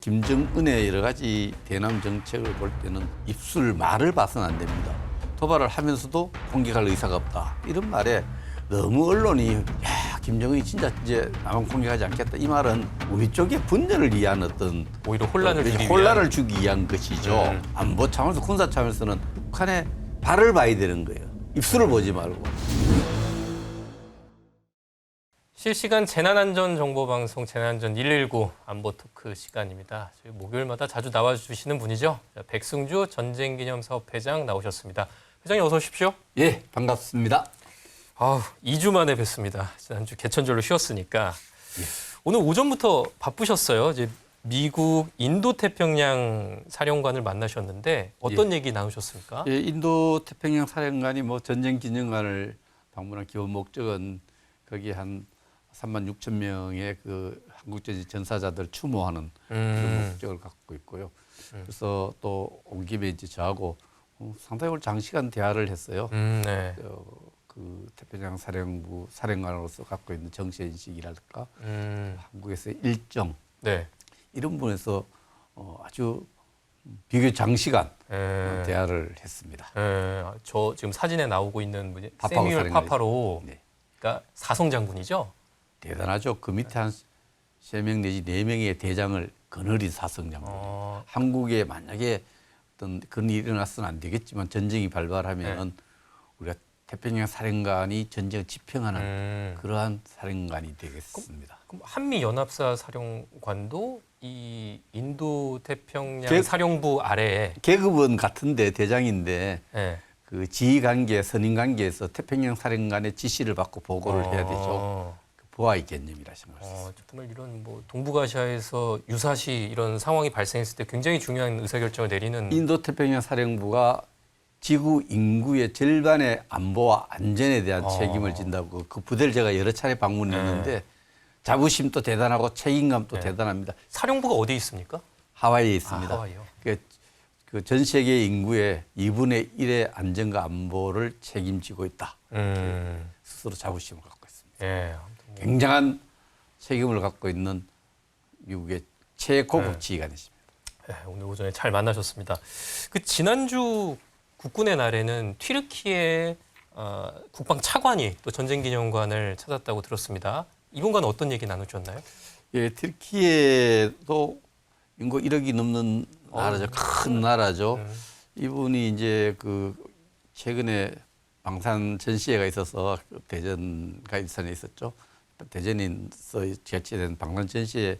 김정은의 여러 가지 대남 정책을 볼 때는 입술 말을 봐서는 안 됩니다. 도발을 하면서도 공격할 의사가 없다. 이런 말에 너무 언론이 김정은이 진짜 이제 남한 공격하지 않겠다. 이 말은 우리 쪽의 분열을 위한 어떤 오히려 혼란을 주기 위한 것이죠. 안보 차원에서 군사 차원에서는 북한의 발을 봐야 되는 거예요. 입술을 보지 말고. 실시간 재난안전정보방송 재난안전 119 안보 토크 시간입니다. 저희 목요일마다 자주 나와주시는 분이죠. 백승주 전쟁기념사업회장 나오셨습니다. 회장님 어서 오십시오. 예, 반갑습니다. 2주 만에 뵙습니다. 지난주 개천절로 쉬었으니까. 오늘 오전부터 바쁘셨어요. 이제 미국 인도태평양 사령관을 만나셨는데 어떤 얘기 나누셨습니까? 예, 인도태평양 사령관이 전쟁기념관을 방문한 기본 목적은 거기 한 3만 6천 명의 그 한국전 전사자들 추모하는 그런 목적을 갖고 있고요. 그래서 또 온 김에 이제 저하고 상당히 오늘 장시간 대화를 했어요. 네. 그 태평양 사령부 사령관으로서 갖고 있는 정신인식이랄까, 한국에서의 일정, 네. 이런 부분에서 아주 비교적 장시간 대화를 했습니다. 저 지금 사진에 나오고 있는 분이 파파로 세뮤얼 사령관이죠. 파파로, 네. 그러니까 사성장군이죠. 대단하죠. 그 밑에 한 3명 내지 4명의 대장을 거느린 사성장군. 한국에 만약에 어떤 그런 일이 일어나서는 안 되겠지만 전쟁이 발발하면 우리가 태평양 사령관이 전쟁을 지평하는 그러한 사령관이 되겠습니다. 그럼 한미 연합사 사령관도 이 인도 태평양 사령부 아래에 계급은 같은데 대장인데 네. 그 지휘 관계, 선임 관계에서 태평양 사령관의 지시를 받고 보고를 해야 되죠. 그 보아의 개념이라 생각할 수 있습니다. 정말 이런 동북아시아에서 유사시 이런 상황이 발생했을 때 굉장히 중요한 의사결정을 내리는 인도 태평양 사령부가 지구 인구의 절반의 안보와 안전에 대한 책임을 진다고 그 부대를 제가 여러 차례 방문했는데 자부심도 대단하고 책임감도 대단합니다. 사령부가 어디 있습니까? 하와이에 있습니다. 하와이요. 그 전 세계 인구의 2분의 1의 안전과 안보를 책임지고 있다. 스스로 자부심을 갖고 있습니다. 굉장한 책임을 갖고 있는 미국의 최고급 지휘관이십니다. 오늘 오전에 잘 만나셨습니다. 그 지난주 국군의 날에는 튀르키예 국방 차관이 또 전쟁기념관을 찾았다고 들었습니다. 이분과는 어떤 얘기 나누셨나요? 예, 튀르키예도 인구 1억이 넘는 나라죠. 큰 나라죠. 이분이 이제 그 최근에 방산 전시회가 있어서 대전가 일산에 있었죠. 대전에서 개최된 방산 전시회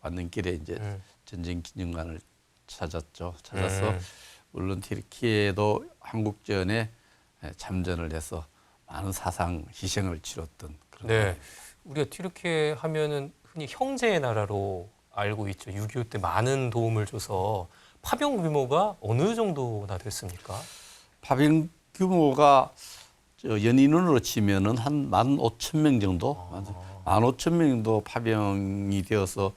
왔는 길에 이제 전쟁기념관을 찾았죠. 찾아서 물론 튀르키예도 한국전에 참전을 해서 많은 사상 희생을 치렀던 그런. 네, 우리가 튀르키예 하면은 흔히 형제의 나라로 알고 있죠. 6.25 때 많은 도움을 줘서 파병 규모가 어느 정도나 됐습니까? 파병 규모가 연인원으로 치면은 한 15,000명 정도, 15,000명 정도 파병이 되어서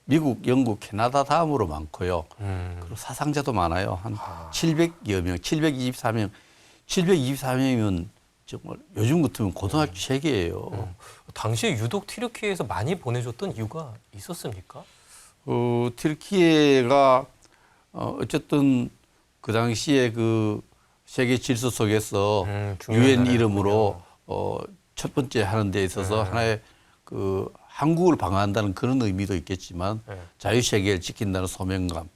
미국, 영국, 캐나다 다음으로 많고요. 그리고 사상자도 많아요. 한 700여 명, 724명. 724명이면 정말 요즘 같으면 고등학교 3개예요. 당시에 유독 튀르키예에서 많이 보내줬던 이유가 있었습니까? 튀르키예가 어쨌든 그 당시에 그 세계 질서 속에서 유엔 이름으로 첫 번째 하는 데 있어서 하나의 그 한국을 방어한다는 그런 의미도 있겠지만 자유세계를 지킨다는 소명감,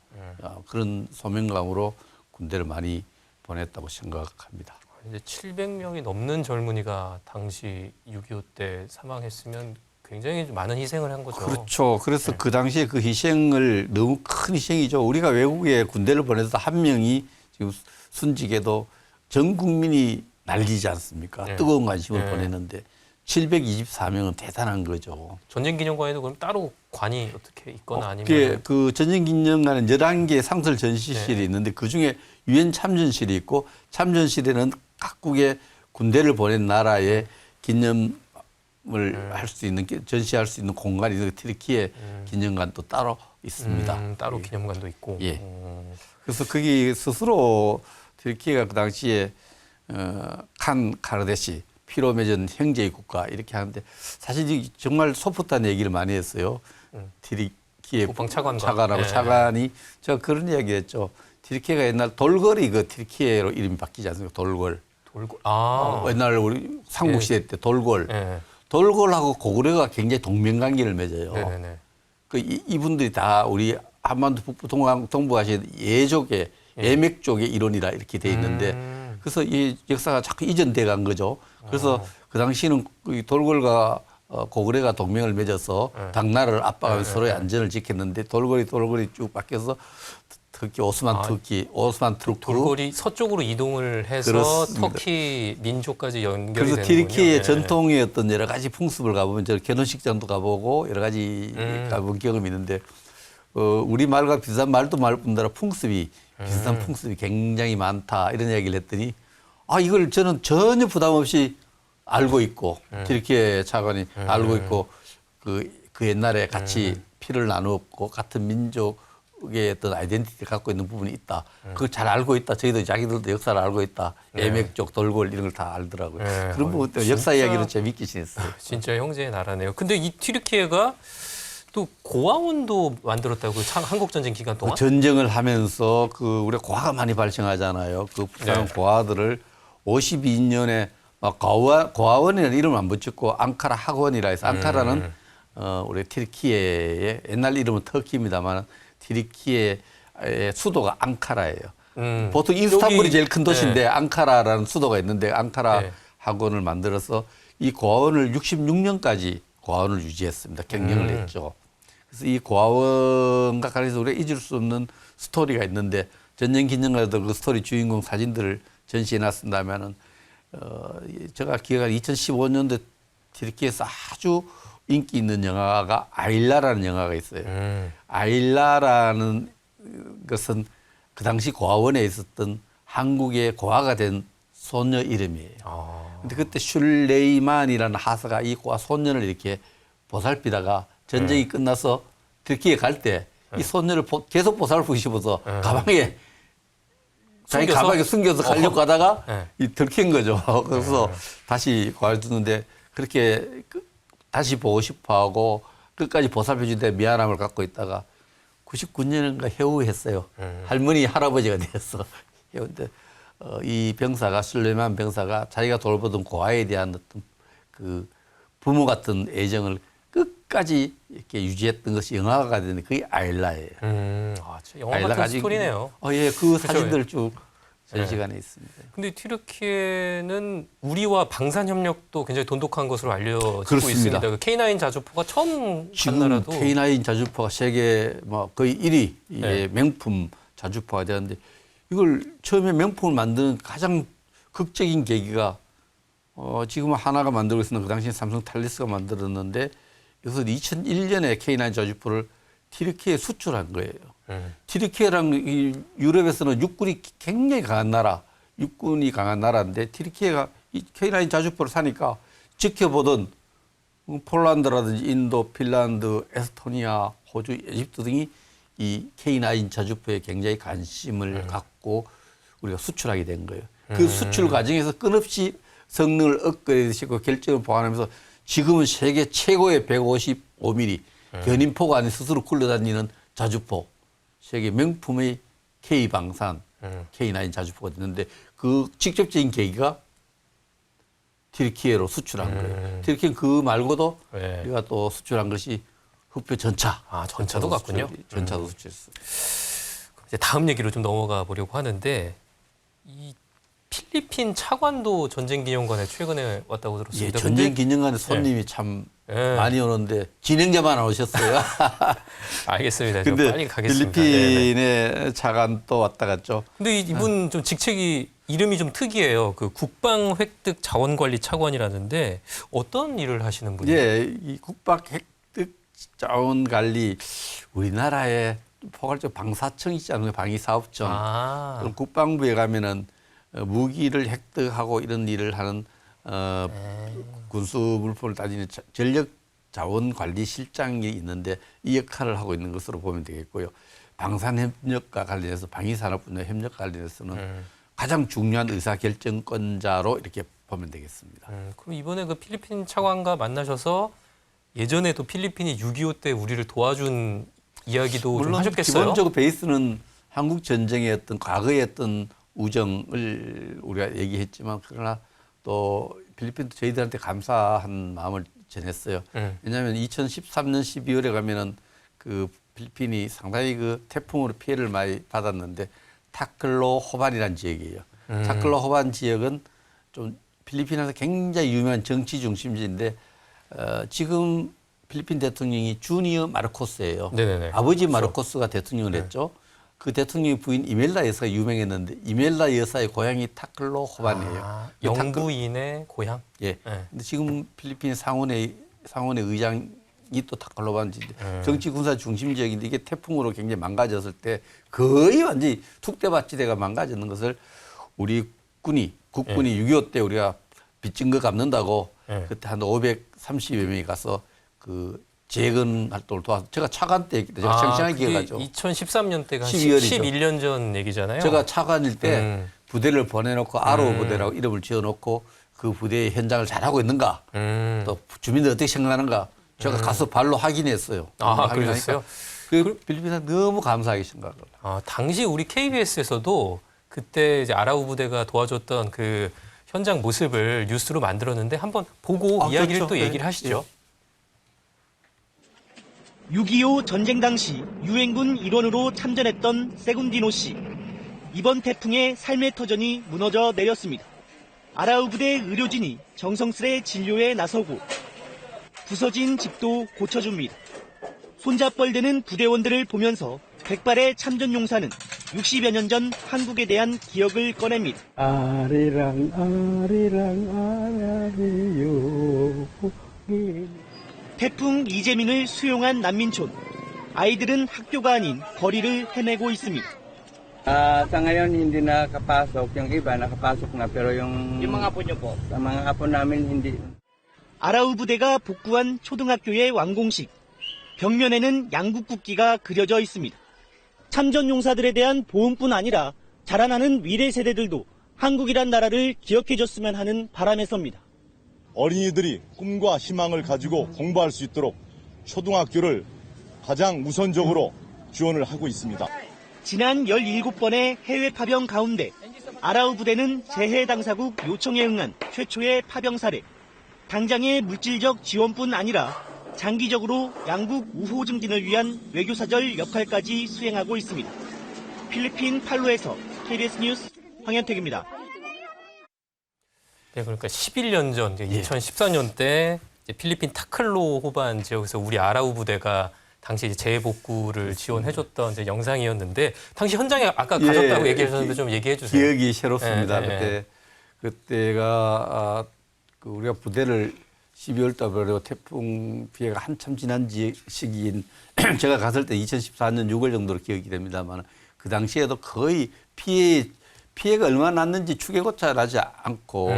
그런 소명감으로 군대를 많이 보냈다고 생각합니다. 이제 700명이 넘는 젊은이가 당시 6.25 때 사망했으면 굉장히 많은 희생을 한 거죠. 그렇죠. 그래서 그 당시에 그 희생을 너무 큰 희생이죠. 우리가 외국에 군대를 보내서 한 명이 지금 순직에도 전 국민이 날리지 않습니까? 뜨거운 관심을 보내는데 724명은 대단한 거죠. 전쟁기념관에도 그럼 따로 관이 어떻게 있거나 아니면 그 전쟁기념관은 11개의 상설 전시실이 있는데 그중에 유엔 참전실이 있고 참전실에는 각국의 군대를 보낸 나라의 기념을 할 수 있는 전시할 수 있는 공간이 튀르키예 기념관도 따로 있습니다. 따로 기념관도 있고. 예. 그래서 거기 스스로 튀르키예가 그 당시에 칸 카르데시 피로 맺은 형제의 국가 이렇게 하는데 사실 정말 소프트한 얘기를 많이 했어요. 튀르키예 국방 차관과. 차관하고 네. 차관이 제가 그런 이야기했죠. 튀르키예가 옛날 돌궐이 그 튀르키예로 이름이 바뀌지 않습니까? 돌궐. 돌고 옛날 우리 삼국 시대 때 돌궐. 네. 돌궐하고 고구려가 굉장히 동맹관계를 맺어요. 네네네. 그 이분들이 다 우리 한반도 북부 동부아시아 예족의 예맥 쪽의 일원이라 이렇게 돼 있는데 그래서 이 역사가 자꾸 이전돼 간 거죠. 그래서 그 당시는 그 돌궐과 고구려가 동맹을 맺어서 당나라를 압박하면서 서로의 안전을 지켰는데 돌궐이 쭉 바뀌어서 특히 오스만 투르크 돌궐이 서쪽으로 이동을 해서 그렇습니다. 터키 민족까지 연결이 그래서 되는군요. 튀르키예의 네. 전통의 어떤 여러 가지 풍습을 가보면 저 결혼식장도 가보고 여러 가지 가본 경험이 있는데 우리 말과 비슷한 말도 말 뿐더러 풍습이 비슷한 풍습이 굉장히 많다 이런 얘기를 했더니 이걸 저는 전혀 부담 없이 알고 있고 튀르키예 차관이 알고 있고 그 옛날에 같이 피를 나누었고 같은 민족의 어떤 아이덴티티를 갖고 있는 부분이 있다. 그걸 잘 알고 있다. 저희도 자기들도 역사를 알고 있다. 예맥 쪽 돌궐 이런 걸 다 알더라고요. 그런 부분 때문에 역사 이야기를 재밌게 지냈어요. 진짜 형제의 나라네요. 근데 이 튀르키예가 또 고아원도 만들었다고 한국 전쟁 기간 동안? 전쟁을 하면서 그 우리가 고아가 많이 발생하잖아요. 그 부산 고아들을 52년에 고아원이라는 이름을 안 붙였고 앙카라 학원이라 해서 앙카라는 우리 튀르키예의 옛날 이름은 터키입니다만 튀르키예의 수도가 앙카라예요. 보통 이스탄불이 제일 큰 도시인데 앙카라라는 수도가 있는데 앙카라 학원을 만들어서 이 고아원을 66년까지 고아원을 유지했습니다. 경영을 했죠. 그래서 이 고아원과 관련해서 우리가 잊을 수 없는 스토리가 있는데 전쟁 기념관에도 그 스토리 주인공 사진들을 전시해 놨습니다면은 제가 기억하는 2015년도에 튀르키예에서 아주 인기 있는 영화가 아일라라는 영화가 있어요. 아일라라는 것은 그 당시 고아원에 있었던 한국의 고아가 된 소녀 이름이에요. 근데 그때 슐레이만이라는 하사가 이 고아 소년을 이렇게 보살피다가 전쟁이 끝나서 튀르키예 갈 때 이 소년을 계속 보살피고 싶어서 가방에 자기 가방에 숨겨서 가려고 하다가 이 들킨 거죠. 그래서 다시 구해주는데 그렇게 다시 보고 싶어하고 끝까지 보살펴주는데 미안함을 갖고 있다가 99년인가 해우했어요. 할머니 할아버지가 됐어. 해운데 이 병사가 술레만 병사가 자기가 돌보던 고아에 대한 어떤 그 부모 같은 애정을 끝까지 이렇게 유지했던 것이 영화가 되는 그게 아일라예요. 영화 같은 스토리네요. 예, 그 사진들 쭉 전시관에 있습니다. 근데 튀르키예는 우리와 방산 협력도 굉장히 돈독한 것으로 알려지고 그렇습니다. 있습니다. 그 K9 자주포가 처음 간 지금 나라도 K9 자주포가 세계 뭐 거의 1위 명품 자주포가 되었는데 이걸 처음에 명품을 만드는 가장 극적인 계기가 지금 하나가 만들고 있는 그 당시에 삼성 탈리스가 만들었는데 그래서 2001년에 K9 자주포를 튀르키예에 수출한 거예요. 튀르키예랑 유럽에서는 육군이 굉장히 강한 나라, 육군이 강한 나라인데 튀르키예가 이 K9 자주포를 사니까 지켜보던 폴란드라든지 인도, 핀란드, 에스토니아, 호주, 이집트 등이 이 K9 자주포에 굉장히 관심을 갖고 우리가 수출하게 된 거예요. 그 수출 과정에서 끊없이 성능을 업그레이드시키고 결정을 보완하면서 지금은 세계 최고의 155mm 견인포가 아닌 스스로 굴러다니는 자주포, 세계 명품의 K방산, K9 자주포가 됐는데 그 직접적인 계기가 튀르키예로 수출한 거예요. 튀르키예는 그 말고도 우리가 또 수출한 것이 흑표 전차. 전차도 갔군요. 전차도 수출했어요. 이제 다음 얘기로 좀 넘어가 보려고 하는데 이 필리핀 차관도 전쟁기념관에 최근에 왔다고 들었습니다. 예, 전쟁기념관에 손님이 참 많이 오는데 진행자만 오셨어요. 알겠습니다. 좀 근데 빨리 가겠습니다. 필리핀의 차관 또 왔다 갔죠. 근데 이분 좀 직책이 이름이 좀 특이해요. 그 국방 획득 자원관리 차관이라는데 어떤 일을 하시는 분이에요? 예, 이 국방 획득 자원관리 우리나라에 포괄적 방사청 있지 않나요? 방위사업청. 그럼 국방부에 가면은 무기를 획득하고 이런 일을 하는 군수 물품을 따지는 전력 자원 관리 실장이 있는데 이 역할을 하고 있는 것으로 보면 되겠고요. 방산 협력과 관련해서 방위산업 분야 협력 관련해서는 가장 중요한 의사 결정권자로 이렇게 보면 되겠습니다. 그럼 이번에 그 필리핀 차관과 만나셔서 예전에도 필리핀이 6.25 때 우리를 도와준 이야기도 좀 물론 하셨겠어요? 기본적으로 베이스는 한국 전쟁의 어떤 과거의 어떤 우정을 우리가 얘기했지만 그러나 또 필리핀도 저희들한테 감사한 마음을 전했어요. 왜냐하면 2013년 12월에 가면은 그 필리핀이 상당히 그 태풍으로 피해를 많이 받았는데 타클로 호반이라는 지역이에요. 타클로 호반 지역은 좀 필리핀에서 굉장히 유명한 정치 중심지인데 지금 필리핀 대통령이 주니어 마르코스예요. 네네네. 아버지 마르코스가 대통령을 했죠. 그 대통령의 부인 이멜라 여사가 유명했는데 이멜라 여사의 고향이 타클로 호반이에요. 영부인의 고향? 예. 근데 지금 필리핀 상원의 의장이 또 타클로 호반지인데 정치 군사 중심 지역인데 이게 태풍으로 굉장히 망가졌을 때 거의 완전히 툭대밭지대가 망가졌는 것을 우리 국군이 6.25 때 우리가 빚진 거 갚는다고 그때 한 530여 명이 가서 그 재건 활동을 도와서 제가 차관 때 했기 때문에 제가 생생하게 기억하죠. 2013년 때가 12월이죠. 11년 전 얘기잖아요. 제가 차관일 때 부대를 보내놓고 아로 부대라고 이름을 지어놓고 그 부대의 현장을 잘하고 있는가 또 주민들 어떻게 생각하는가 제가 가서 발로 확인했어요. 그러셨어요? 그 필리핀에 너무 감사하게 생각을. 당시 우리 KBS에서도 그때 이제 아라우 부대가 도와줬던 그 현장 모습을 뉴스로 만들었는데 한번 보고 이야기를 그렇죠. 또 얘기를 하시죠. 6.25 전쟁 당시 유엔군 일원으로 참전했던 세군디노 씨. 이번 태풍에 삶의 터전이 무너져 내렸습니다. 아라우 부대 의료진이 정성스레 진료에 나서고 부서진 집도 고쳐줍니다. 손잡벌되는 부대원들을 보면서 백발의 참전 용사는 60여 년 전 한국에 대한 기억을 꺼냅니다. 아리랑 아리랑 아라리요. 태풍 이재민을 수용한 난민촌. 아이들은 학교가 아닌 거리를 헤매고 있습니다. Sa ngayon hindi nakapasok, yung iba nakapasok na pero yung mga apo niyo po, sa mga apo namin hindi. 아라우 부대가 복구한 초등학교의 완공식. 벽면에는 양국 국기가 그려져 있습니다. 참전 용사들에 대한 보험뿐 아니라 자라나는 미래 세대들도 한국이란 나라를 기억해줬으면 하는 바람에서입니다. 어린이들이 꿈과 희망을 가지고 공부할 수 있도록 초등학교를 가장 우선적으로 지원을 하고 있습니다. 지난 17번의 해외 파병 가운데 아라우 부대는 재해 당사국 요청에 응한 최초의 파병 사례. 당장의 물질적 지원뿐 아니라 장기적으로 양국 우호 증진을 위한 외교사절 역할까지 수행하고 있습니다. 필리핀 팔로에서 KBS 뉴스 황현택입니다. 네, 그러니까 11년 전, 2014년 때 필리핀 타클로 호반 지역에서 우리 아라우 부대가 당시 이제 재복구를 지원해줬던 이제 영상이었는데 당시 현장에 아까 가셨다고 얘기하셨는데 좀 얘기해 주세요. 기억이 새롭습니다. 그때가 그 우리가 부대를 12월 달에 태풍 피해가 한참 지난 시기인 제가 갔을 때 2014년 6월 정도로 기억이 됩니다만 그 당시에도 거의 피해가 얼마나 났는지 추계고차 나지 않고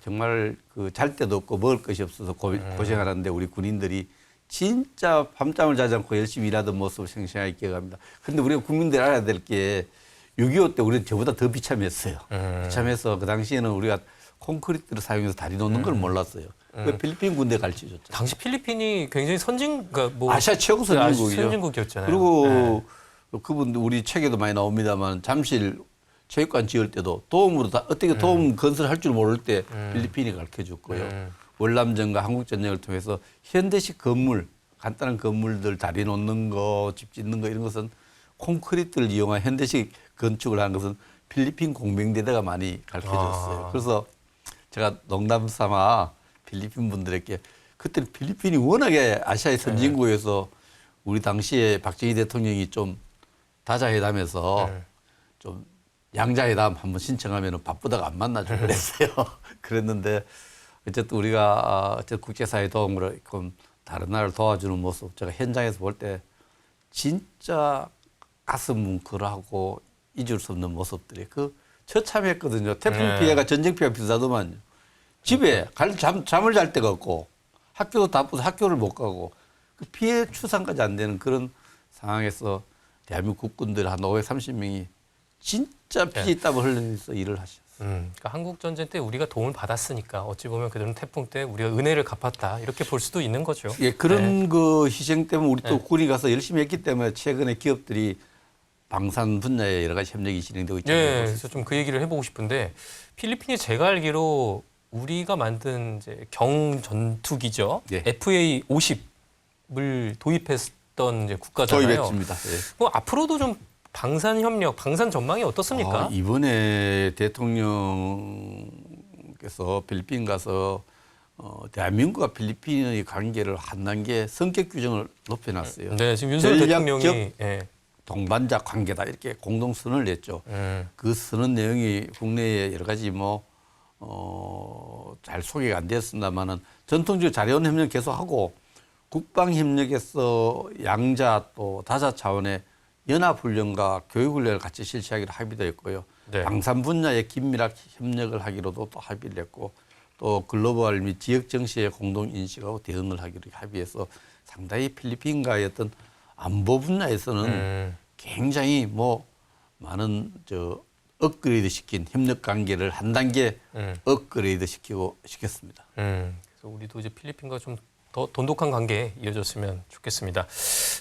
정말 그 잘 데도 없고 먹을 것이 없어서 고생하는데 우리 군인들이 진짜 밤잠을 자지 않고 열심히 일하던 모습을 생생하게 기억합니다. 그런데 우리가 국민들이 알아야 될 게 6.25 때 우리는 저보다 더 비참했어요. 비참해서 그 당시에는 우리가 콘크리트를 사용해서 다리 놓는 걸 몰랐어요. 그 필리핀 군대 가르쳐줬죠. 당시 필리핀이 굉장히 아시아 최고 선진국이죠. 선진국이었잖아요. 그리고 그분들 우리 책에도 많이 나옵니다만 잠실 체육관 지을 때도 도움으로 어떻게 도움 건설할 줄 모를 때 필리핀이 가르쳐줬고요. 월남전과 한국전쟁을 통해서 현대식 건물, 간단한 건물들 다리 놓는 거, 집 짓는 거 이런 것은 콘크리트를 이용한 현대식 건축을 하는 것은 필리핀 공병대대가 많이 가르쳐줬어요. 그래서 제가 농담 삼아 필리핀 분들에게 그때는 필리핀이 워낙에 아시아의 선진국에서 우리 당시에 박정희 대통령이 좀 다자회담에서 좀 양자회담 한번 신청하면 바쁘다가 안 만나주고 그랬어요. 그랬는데 어쨌든 우리가 어쨌든 국제사회 도움으로 다른 나라를 도와주는 모습 제가 현장에서 볼 때 진짜 가슴 뭉클하고 잊을 수 없는 모습들이 처참했거든요. 태풍 피해가 전쟁 피해가 비슷하더만요. 집에 잠을 잘 데가 없고 학교도 바빠서 학교를 못 가고 그 피해 추산까지 안 되는 그런 상황에서 대한민국 국군들 한 530명이 진짜 피땀을 흘리면서 일을 하셨어요. 그러니까 한국 전쟁 때 우리가 도움을 받았으니까 어찌 보면 그들은 태풍 때 우리가 은혜를 갚았다 이렇게 볼 수도 있는 거죠. 예, 그런 그 희생 때문에 우리 또 네. 군이 가서 열심히 했기 때문에 최근에 기업들이 방산 분야에 여러 가지 협력이 진행되고 있잖아요. 예, 그래서 좀 그 얘기를 해보고 싶은데 필리핀이 제가 알기로 우리가 만든 이제 경 전투기죠. 예. FA 50을 도입했던 이제 국가잖아요. 도입했습니다. 예. 뭐 앞으로도 좀 방산 협력, 방산 전망이 어떻습니까? 이번에 대통령께서 필리핀 가서 대한민국과 필리핀의 관계를 한 단계 성격 규정을 높여놨어요. 네, 지금 윤석열 전략적 대통령이 예. 동반자 관계다 이렇게 공동 선언을 냈죠. 그 선언 내용이 국내에 여러 가지 잘 소개가 안 됐습니다만은 전통적으로 자료원 협력 계속하고 국방 협력에서 양자 또 다자 차원의 연합훈련과 교육훈련을 같이 실시하기로 합의되었고요. 네. 방산 분야의 긴밀한 협력을 하기로도 또 합의를 했고 또 글로벌 및 지역 정세의 공동 인식하고 대응을 하기로 합의해서 상당히 필리핀과의 어떤 안보 분야에서는 굉장히 많은 업그레이드 시킨 협력 관계를 한 단계 업그레이드 시켰습니다. 그래서 우리도 이제 필리핀과 좀 더 돈독한 관계 이어졌으면 좋겠습니다.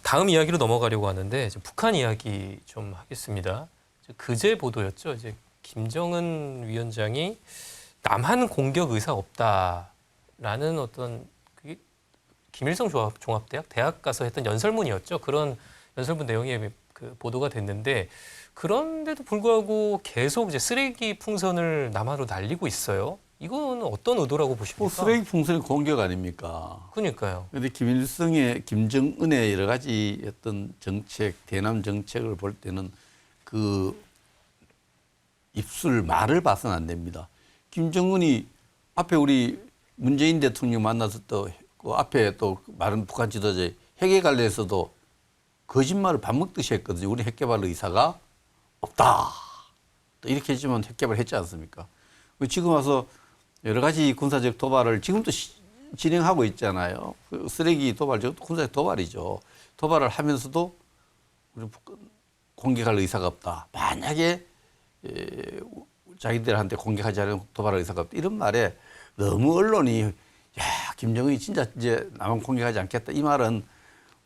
다음 이야기로 넘어가려고 하는데 이제 북한 이야기 좀 하겠습니다. 그제 보도였죠. 이제 김정은 위원장이 남한 공격 의사 없다라는 어떤 그게 김일성 종합대학 대학 가서 했던 연설문이었죠. 그런 연설문 내용이 그 보도가 됐는데 그런데도 불구하고 계속 이제 쓰레기 풍선을 남한으로 날리고 있어요. 이건 어떤 의도라고 보십니까? 쓰레기 풍선이 공격 아닙니까? 그러니까요. 그런데 김정은의 여러 가지 어떤 정책, 대남 정책을 볼 때는 그 말을 봐서는 안 됩니다. 김정은이 앞에 우리 문재인 대통령 만나서 또 그 앞에 또 많은 북한 지도자의 핵에 관련해서도 거짓말을 밥 먹듯이 했거든요. 우리 핵 개발 의사가 없다. 또 이렇게 했지만 핵 개발을 했지 않습니까? 지금 와서 여러 가지 군사적 도발을 지금도 진행하고 있잖아요. 그 쓰레기 도발, 저것도 군사적 도발이죠. 도발을 하면서도 우리 공격할 의사가 없다. 만약에 자기들한테 공격하지 않은 도발할 의사가 없다. 이런 말에 너무 언론이 김정은이 진짜 이제 남한 공격하지 않겠다. 이 말은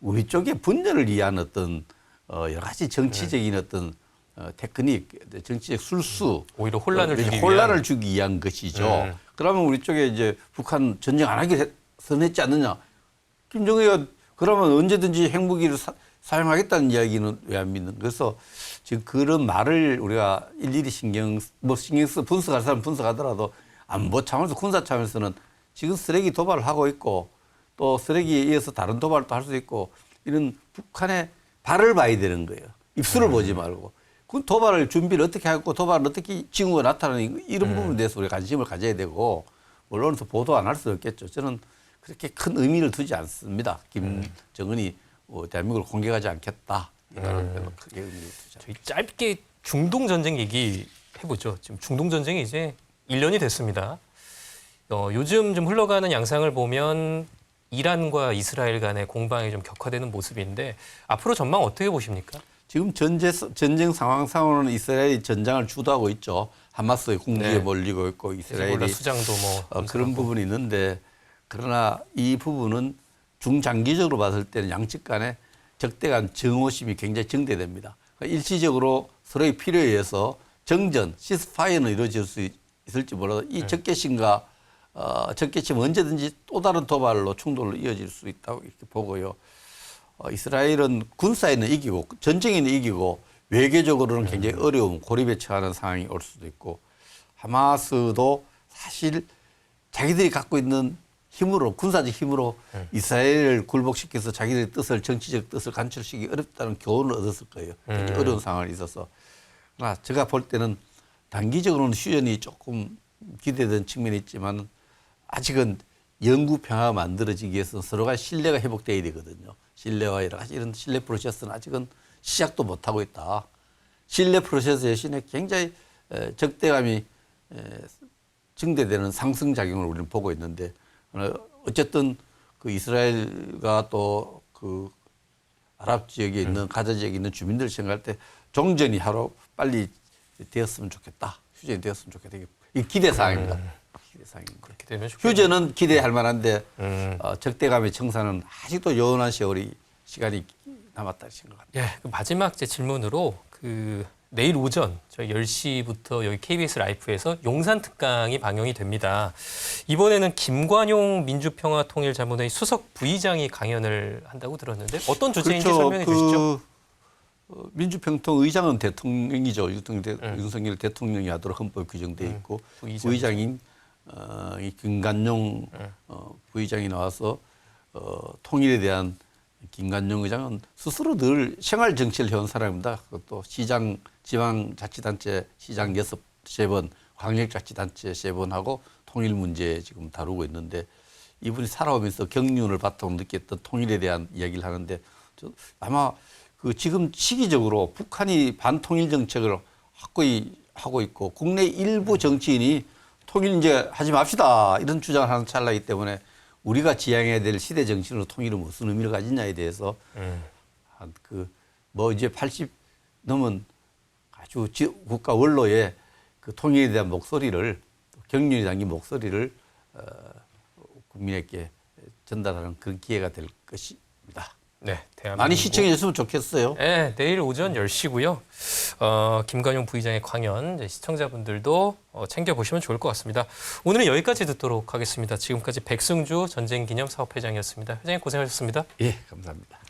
우리 쪽의 분열을 위한 어떤 여러 가지 정치적인 어떤 테크닉, 정치적 술수, 오히려 혼란을 주기 위한 것이죠. 그러면 우리 쪽에 이제 북한 전쟁 안 하기로 선했지 않느냐? 김정은이가 그러면 언제든지 핵무기를 사용하겠다는 이야기는 왜 안 믿는? 그래서 지금 그런 말을 우리가 일일이 신경 써 분석할 사람 분석하더라도 안보 차원에서 군사 차원에서는 지금 쓰레기 도발을 하고 있고 또 쓰레기에 이어서 다른 도발도 할 수 있고 이런 북한의 발을 봐야 되는 거예요. 입술을 보지 말고. 그 도발을 준비를 어떻게 하고 도발을 어떻게 징후가 나타나는 이런 부분에 대해서 우리가 관심을 가져야 되고 언론에서 보도 안 할 수 없겠죠. 저는 그렇게 큰 의미를 두지 않습니다. 김정은이 대한민국을 공격하지 않겠다. 이라는 별로 크게 의미를 두지 않습니다. 저희 짧게 중동 전쟁 얘기 해보죠. 지금 중동 전쟁이 이제 1년이 됐습니다. 요즘 좀 흘러가는 양상을 보면 이란과 이스라엘 간의 공방이 좀 격화되는 모습인데 앞으로 전망 어떻게 보십니까? 지금 전쟁 상황상으로는 이스라엘이 전장을 주도하고 있죠. 하마스의 공격에 네. 몰리고 있고 이스라엘이 수장도 그런 부분이 있는데 그러나 이 부분은 중장기적으로 봤을 때는 양측 간에 적대 간 정오심이 굉장히 증대됩니다. 그러니까 일시적으로 서로의 필요에 의해서 정전, 시스파이어는 이루어질 수 있을지 몰라도 이 적개심과 적개심 언제든지 또 다른 도발로 충돌로 이어질 수 있다고 이렇게 보고요. 이스라엘은 군사에는 이기고 전쟁에는 이기고 외교적으로는 굉장히 어려움, 고립에 처하는 상황이 올 수도 있고 하마스도 사실 자기들이 갖고 있는 힘으로 군사적 힘으로 이스라엘을 굴복시켜서 자기들의 뜻을 정치적 뜻을 간출시키기 어렵다는 교훈을 얻었을 거예요. 굉장히 어려운 상황이 있어서. 그러나 제가 볼 때는 단기적으로는 휴전이 조금 기대되는 측면이 있지만 아직은 영구 평화가 만들어지기 위해서 서로가 신뢰가 회복돼야 되거든요. 신뢰와 여러 가지 이런 신뢰 프로세스는 아직은 시작도 못하고 있다. 신뢰 프로세스 대신에 굉장히 적대감이 증대되는 상승작용을 우리는 보고 있는데 어쨌든 그 이스라엘과 또 그 아랍 지역에 있는 가자 지역에 있는 주민들 생각할 때 종전이 하루 빨리 되었으면 좋겠다. 휴전이 되었으면 좋겠다. 이게 기대 사항입니다. 기대 사항입니다. 그렇게 되면 좋겠네요. 휴전은 기대할 만한데 적대감의 청산은 아직도 여운한 시간이 남았다 생각합니다. 예, 그 마지막 제 질문으로 내일 오전 저희 10시부터 여기 KBS 라이프에서 용산 특강이 방영이 됩니다. 이번에는 김관용 민주평화통일자문회의 수석 부의장이 강연을 한다고 들었는데 어떤 주제인지 설명해 주시죠. 민주평통 의장은 대통령이죠. 윤석열 대통령이 하도록 헌법 규정돼 있고 부의장인 이 김관용 부의장이 나와서 통일에 대한 김관용 의장은 스스로 늘 생활 정치를 해온 사람입니다. 또 시장, 지방자치단체 시장 3번, 광역자치단체 3번하고 통일 문제 지금 다루고 있는데 이분이 살아오면서 경륜을 바탕으로 느꼈던 통일에 대한 이야기를 하는데 아마 지금 시기적으로 북한이 반통일 정책을 하고 있고 국내 일부 정치인이 통일 이제 하지 맙시다 이런 주장을 하는 찰나이기 때문에 우리가 지향해야 될 시대 정신으로 통일은 무슨 의미를 가지냐에 대해서 이제 80 넘은 아주 국가 원로의 통일에 대한 목소리를 경륜이 담긴 목소리를 국민에게 전달하는 그런 기회가 될 것입니다. 네, 많이 시청해 줬으면 좋겠어요. 네, 내일 오전 10시고요. 김관용 부의장의 강연 시청자분들도 챙겨보시면 좋을 것 같습니다. 오늘은 여기까지 듣도록 하겠습니다. 지금까지 백승주 전쟁기념사업회장이었습니다. 회장님 고생하셨습니다. 예, 감사합니다.